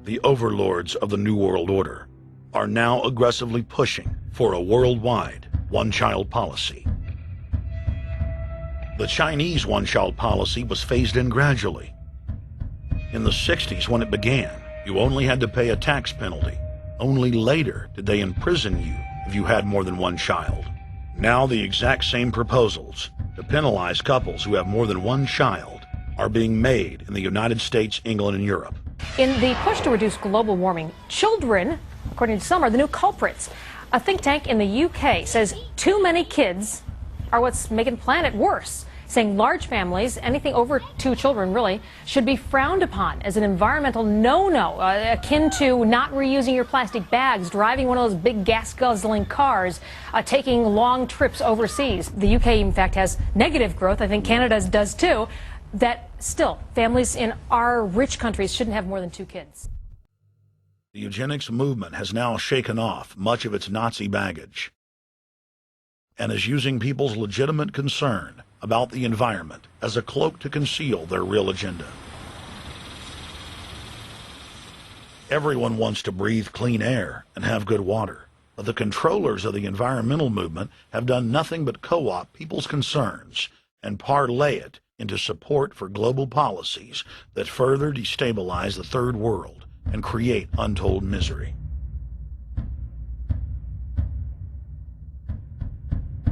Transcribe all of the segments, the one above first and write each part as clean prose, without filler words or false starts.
the overlords of the New World Order, are now aggressively pushing for a worldwide one-child policy. The Chinese one-child policy was phased in gradually. In the 60s, when it began, you only had to pay a tax penalty. Only later did they imprison you if you had more than one child. Now the exact same proposals to penalize couples who have more than one child are being made in the United States, England, and Europe. In the push to reduce global warming, children, according to some, are the new culprits. A think tank in the UK says too many kids are what's making the planet worse, saying large families, anything over 2 children really, should be frowned upon as an environmental no-no, akin to not reusing your plastic bags, driving one of those big gas-guzzling cars, taking long trips overseas. The UK, in fact, has negative growth. I think Canada does too. That still, families in our rich countries shouldn't have more than 2 kids. The eugenics movement has now shaken off much of its Nazi baggage and is using people's legitimate concern about the environment as a cloak to conceal their real agenda. Everyone wants to breathe clean air and have good water, but the controllers of the environmental movement have done nothing but co-opt people's concerns and parlay it into support for global policies that further destabilize the third world and create untold misery.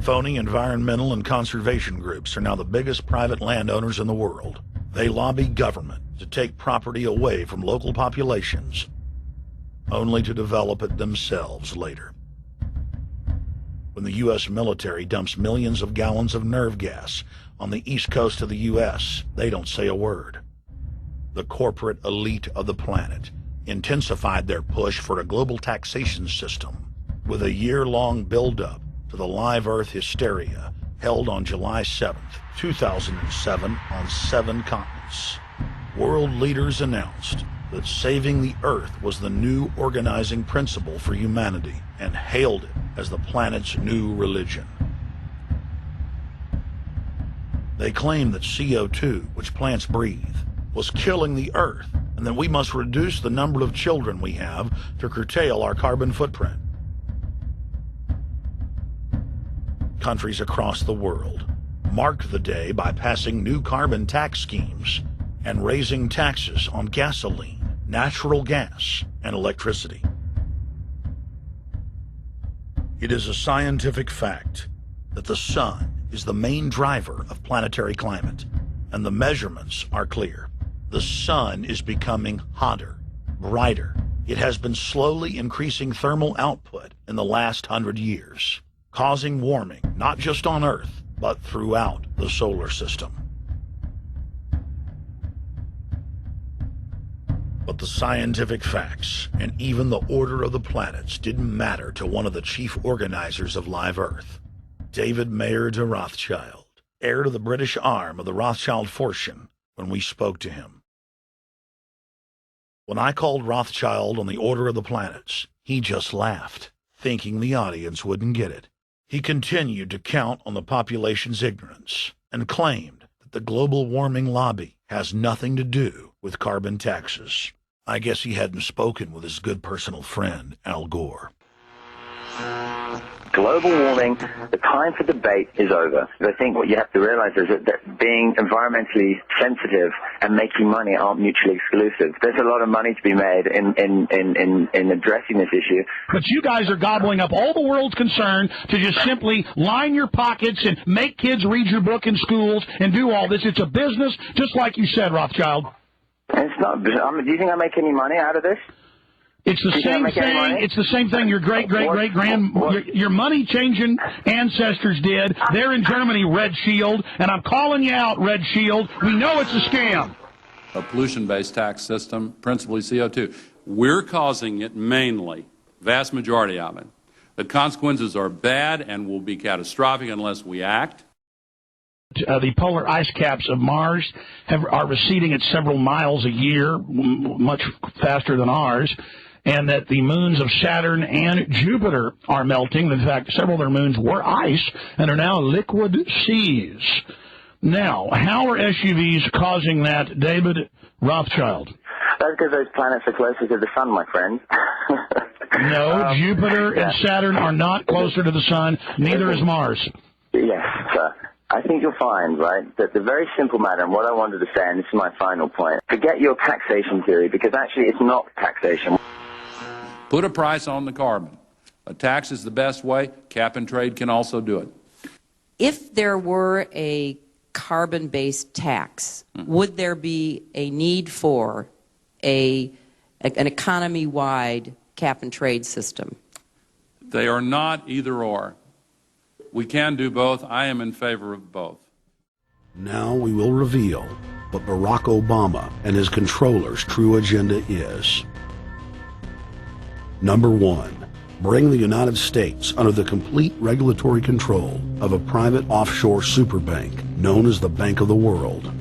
Phony environmental and conservation groups are now the biggest private landowners in the world. They lobby government to take property away from local populations, only to develop it themselves later. When the U.S. military dumps millions of gallons of nerve gas on the east coast of the U.S., they don't say a word. The corporate elite of the planet intensified their push for a global taxation system with a year-long build-up to the Live Earth hysteria held on July 7th, 2007 on 7 continents. World leaders announced that saving the Earth was the new organizing principle for humanity and hailed it as the planet's new religion. They claimed that CO2, which plants breathe, was killing the Earth, and that we must reduce the number of children we have to curtail our carbon footprint. Countries across the world marked the day by passing new carbon tax schemes and raising taxes on gasoline, natural gas, and electricity. It is a scientific fact that the sun is the main driver of planetary climate, and the measurements are clear. The sun is becoming hotter, brighter. It has been slowly increasing thermal output in the last 100 years, causing warming not just on Earth, but throughout the solar system. But the scientific facts and even the order of the planets didn't matter to one of the chief organizers of Live Earth, David Mayer de Rothschild, heir to the British arm of the Rothschild fortune, when we spoke to him. When I called Rothschild on the order of the planets, he just laughed, thinking the audience wouldn't get it. He continued to count on the population's ignorance and claimed that the global warming lobby has nothing to do with carbon taxes. I guess he hadn't spoken with his good personal friend, Al Gore. Global warming, the time for debate is over. I think what you have to realize is that being environmentally sensitive and making money aren't mutually exclusive. There's a lot of money to be made in addressing this issue. But you guys are gobbling up all the world's concern to just simply line your pockets and make kids read your book in schools and do all this. It's a business, just like you said, Rothschild. And it's not. Do you think I make any money out of this? It's the same thing. It's the same thing your your money-changing ancestors did. They're in Germany, Red Shield, and I'm calling you out, Red Shield. We know it's a scam. A pollution-based tax system, principally CO2. We're causing it mainly, vast majority of it. The consequences are bad and will be catastrophic unless we act. The polar ice caps of Mars are receding at several miles a year, much faster than ours, and that the moons of Saturn and Jupiter are melting. In fact, several of their moons were ice and are now liquid seas. Now, how are SUVs causing that, David Rothschild? That's because those planets are closer to the sun, my friend. No, Jupiter and Saturn are not closer to the sun. Neither is Mars. Yes, sir. I think you'll find, right, that the very simple matter, and what I wanted to say, and this is my final point, forget your taxation theory, because actually it's not taxation. Put a price on the carbon. A tax is the best way. Cap and trade can also do it. If there were a carbon-based tax, would there be a need for an economy-wide cap and trade system? They are not either or. We can do both. I am in favor of both. Now we will reveal what Barack Obama and his controllers' true agenda is. Number 1. Bring the United States under the complete regulatory control of a private offshore superbank known as the Bank of the World.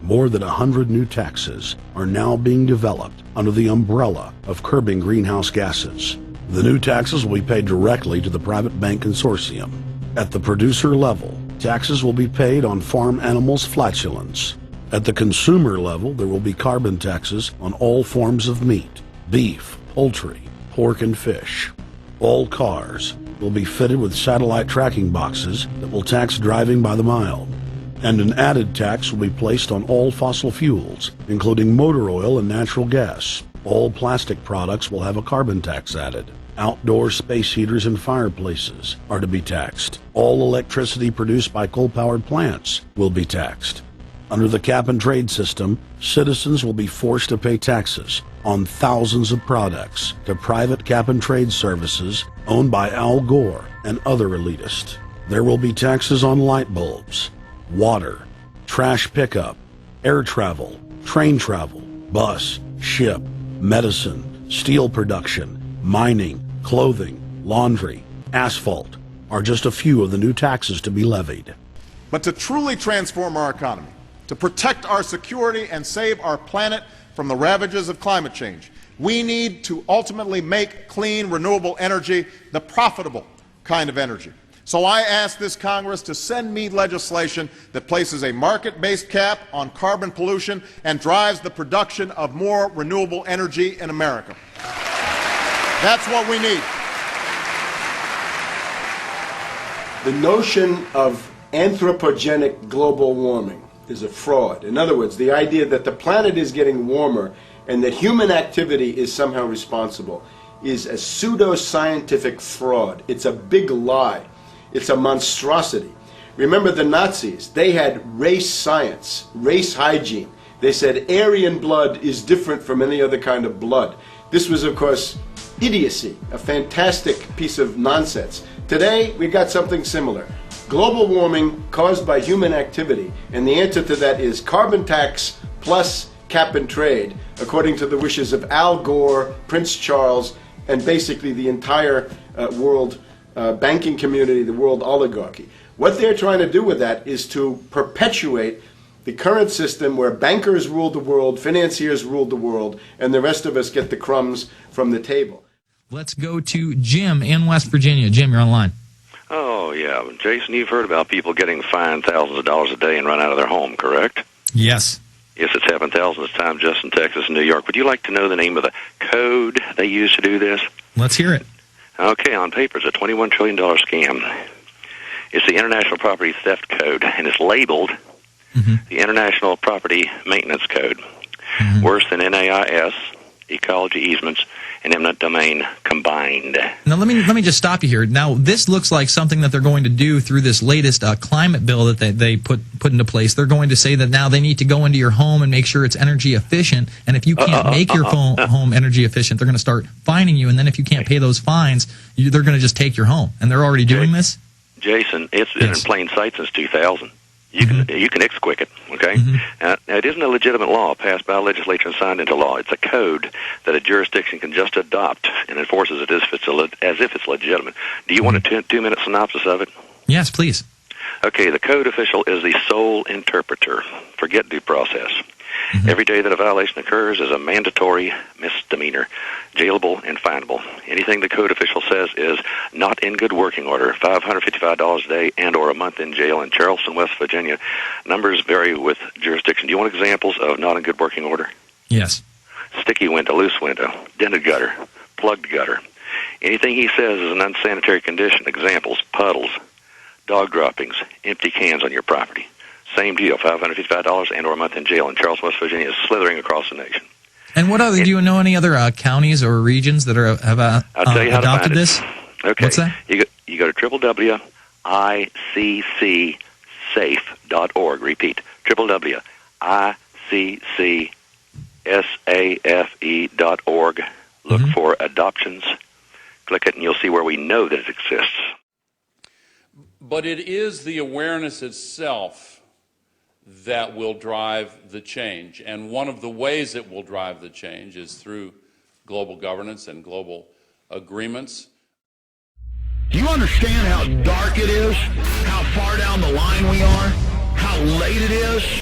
More than 100 new taxes are now being developed under the umbrella of curbing greenhouse gases. The new taxes will be paid directly to the private bank consortium. At the producer level, taxes will be paid on farm animals' flatulence. At the consumer level, there will be carbon taxes on all forms of meat, beef, poultry, pork, and fish. All cars will be fitted with satellite tracking boxes that will tax driving by the mile. And an added tax will be placed on all fossil fuels, including motor oil and natural gas. All plastic products will have a carbon tax added. Outdoor space heaters and fireplaces are to be taxed. All electricity produced by coal-powered plants will be taxed. Under the cap and trade system, citizens will be forced to pay taxes on thousands of products to private cap and trade services owned by Al Gore and other elitists. There will be taxes on light bulbs, water, trash pickup, air travel, train travel, bus, ship, medicine, steel production, mining, clothing, laundry, asphalt are just a few of the new taxes to be levied. But to truly transform our economy, to protect our security and save our planet from the ravages of climate change, we need to ultimately make clean, renewable energy the profitable kind of energy. So I ask this Congress to send me legislation that places a market-based cap on carbon pollution and drives the production of more renewable energy in America. That's what we need. The notion of anthropogenic global warming is a fraud. In other words, the idea that the planet is getting warmer and that human activity is somehow responsible is a pseudo-scientific fraud. It's a big lie. It's a monstrosity. Remember the Nazis, they had race science, race hygiene. They said Aryan blood is different from any other kind of blood. This was, of course, idiocy, a fantastic piece of nonsense. Today, we got something similar. Global warming caused by human activity, and the answer to that is carbon tax plus cap and trade, according to the wishes of Al Gore, Prince Charles, and basically the entire world banking community, the world oligarchy. What they're trying to do with that is to perpetuate the current system where bankers rule the world, financiers rule the world, and the rest of us get the crumbs from the table. Let's go to Jim in West Virginia. Jim, you're online. Oh, yeah. Jason, you've heard about people getting fined thousands of dollars a day and run out of their home, correct? Yes. Yes, it's happened thousands of times just in Texas and New York. Would you like to know the name of the code they use to do this? Let's hear it. Okay, on paper, it's a $21 trillion scam. It's the International Property Theft Code, and it's labeled the International Property Maintenance Code. Worse than NAIS, ecology easements, and eminent domain combined. Now, let me just stop you here. Now, this looks like something that they're going to do through this latest climate bill that they put into place. They're going to say that now they need to go into your home and make sure it's energy efficient, and if you can't make your home energy efficient, they're going to start fining you, and then if you can't pay those fines, they're going to just take your home. And they're already doing this? Jason, it's been in plain sight since 2000. You can exquick it, okay? Now, it isn't a legitimate law passed by a legislature and signed into law. It's a code that a jurisdiction can just adopt and enforces it as if it's legitimate. Do you want a 2-minute synopsis of it? Yes, please. Okay, the code official is the sole interpreter. Forget due process. Every day that a violation occurs is a mandatory misdemeanor, jailable and finable. Anything the code official says is not in good working order, $555 a day and or a month in jail in Charleston, West Virginia. Numbers vary with jurisdiction. jurisdiction. Do you want examples of not in good working order? Yes. Sticky window, loose window, dented gutter, plugged gutter. Anything he says is an unsanitary condition. Examples: puddles, dog droppings, empty cans on your property. Same deal, $555 and or a month in jail. And Charles, West Virginia is slithering across the nation. And what other? Do you know any other counties or regions that have I'll tell you how adopted to find this? Okay. What's that? You go to www.iccsafe.org. Repeat, www.iccsafe.org. Look for adoptions. Click it, and you'll see where we know that it exists. But it is the awareness itself that will drive the change. And one of the ways it will drive the change is through global governance and global agreements. Do you understand how dark it is? How far down the line we are? How late it is?